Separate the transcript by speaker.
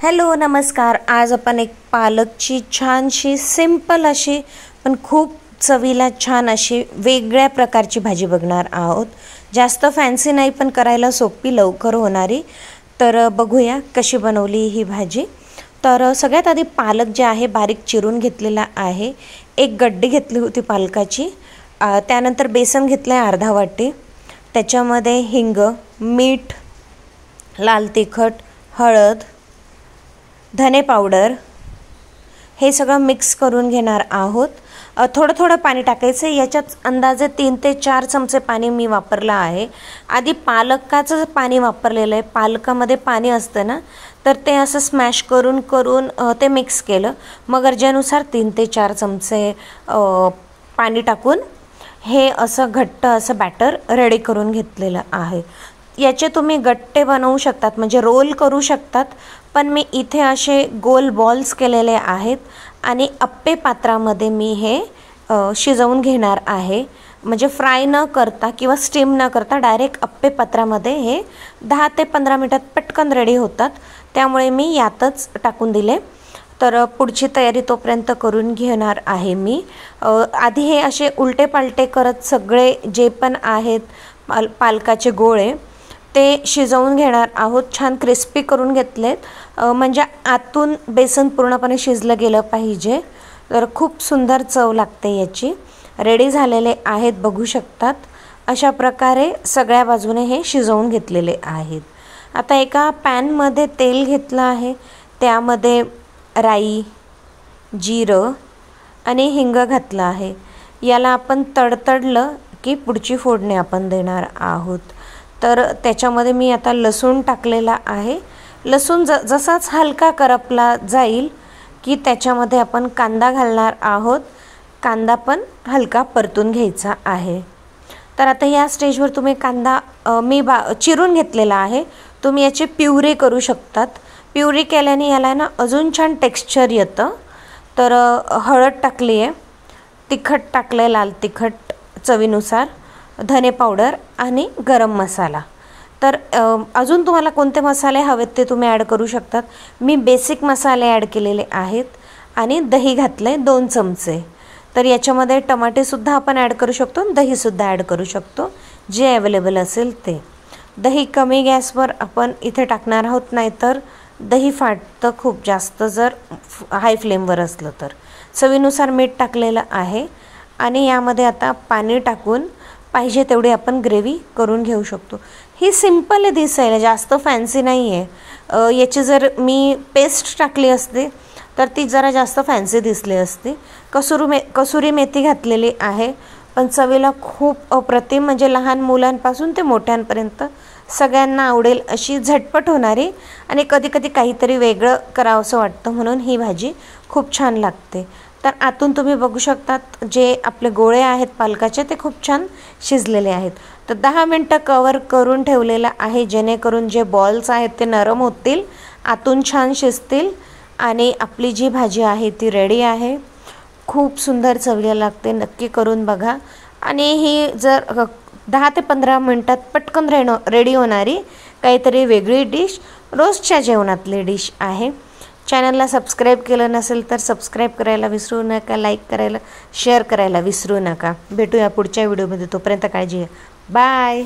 Speaker 1: Hello नमस्कार। आज आपण एक पालकची छानशी सिंपल अशी पण खूप चवीला छान अशी वेगळ्या प्रकारची भाजी बघणार आहोत। जास्त फॅन्सी नाही पण करायला सोपी लवकर होणारी। तर बघूया कशी बनवली ही भाजी। तर सगळ्यात आधी पालक जे आहे बारीक चिरून घेतलेला आहे। एक गड्डी घेतली होती पालकाची। त्यानंतर बेसन घेतले अर्धा वाटी। त्याच्यामध्ये हिंग, मीठ, लाल तिखट, हळद, धने पावडर हे सगळं मिक्स करून घेणार आहोत। थोडं थोडं पाणी टाकायचं। याच्यात अंदाजे 3 ते 4 चमचे पाणी मी वापरलं आहे। आधी पालकाचं पाणी वापरलेलं आहे। पालकामध्ये पाणी असतं ना, तर ते असं स्मॅश करून ते मिक्स केलं। मग गरजेनुसार 3 ते 4 चमचे पाणी टाकून हे असं घट्ट असं बॅटर रेडी करून घेतलेलं आहे। याचे तुम्ही गट्टे बनवू शकतात, म्हणजे रोल करू शकतात, पण मी इथे असे गोल बॉल्स केलेले आहेत आणि अप्पे पात्रामध्ये मी हे शिजवून घेणार आहे। म्हणजे फ्राय न करता किंवा स्टीम न करता डायरेक्ट अप्पे पात्रामध्ये हे 10 ते 15 मिनिटात पटकन रेडी होतात। त्यामुळे मी यातच टाकून दिले। तर पुढची तयारी तोपर्यंत करून घेणार आहे मी। आधी हे असे उलटे पालटे करत सगळे जे पण आहेत पालकाचे गोळे ते शिजवून घेणार आहोत। छान क्रिस्पी करून घेतलेत, म्हणजे आतून बेसन पूर्णपणे शिजलं गेलं पाहिजे। तर खूप सुंदर चव लागते याची। रेडी झालेले आहेत बघू शकतात। अशा प्रकारे सगळ्या बाजूने हे शिजवून घेतलेले आहेत। आता एका पॅनमध्ये तेल घेतलं आहे। त्यामध्ये राई, जिरं आणि हिंग घातलं आहे। याला आपण तडतडलं की पुढची फोडणी आपण देणार आहोत। तर त्याच्यामध्ये मी आता लसूण टाकलेला आहे। लसूण जसाच हलका करपला जाईल की त्याच्यामध्ये आपण कांदा घालणार आहोत। कांदा पण हलका परतून घ्यायचा आहे। तर आता या स्टेजवर तुम्ही कांदा मी चिरून घेतलेला आहे। तुम्ही याची प्युरी करू शकतात। प्युरी केल्याने याला ना अजून छान टेक्स्चर येतं। तर हळद टाकली आहे, तिखट टाकले, लाल तिखट चवीनुसार, धने पावडर आणि गरम मसाला। तर अजून तुम्हाला कोणते मसाले हवेत ते तुम्ही ॲड करू शकतात। मी बेसिक मसाले ॲड केलेले आहेत आणि दही घातले 2 चमचे। तर याच्यामध्ये टमाटेसुद्धा आपण ॲड करू शकतो, दहीसुद्धा ॲड करू शकतो, जे अवेलेबल असेल ते। दही कमी गॅसवर आपण इथे टाकणार आहोत, नाहीतर दही फाटतं खूप जास्त जर हाय फ्लेमवर असलं तर। चवीनुसार मीठ टाकलेलं आहे आणि यामध्ये आता पाणी टाकून पाहिजे तेवढी आपण ग्रेव्ही करून घेऊ शकतो। ही सिंपल दिसायला, जास्त फॅन्सी नाही आहे। याची जर मी पेस्ट टाकली असते तर ती जरा जास्त फॅन्सी दिसली असती। कसुरी मेथी घातलेली आहे, पण चवीला खूप अप्रतिम, म्हणजे लहान मुलांपासून ते मोठ्यांपर्यंत सगळ्यांना आवडेल अशी झटपट होणारी आणि कधी कधी काहीतरी वेगळं करावंसं वाटतं, म्हणून ही भाजी खूप छान लागते। तर आतून तुम्ही बघू शकतात जे आपले गोळे आहेत पालकाचे ते खूप छान शिजलेले आहेत। तर 10 मिनटं कवर करून ठेवलेलं आहे, जेणेकरून जे बॉल्स आहेत ते नरम होतील, आतून छान शिजतील आणि आपली जी भाजी आहे ती रेडी आहे। खूप सुंदर चवीला लागते, नक्की करून बघा। आणि ही जर 10 ते 15 मिनटात पटकन रेडी होणारी काहीतरी वेगळी डिश, रोजच्या जेवणातली डिश आहे। चॅनलला सबस्क्राईब केलं नसेल तर सबस्क्राईब करायला विसरू नका, लाईक करायला, शेअर करायला विसरू नका। भेटूया पुढच्या व्हिडिओमध्ये, तोपर्यंत काळजी घ्या। बाय।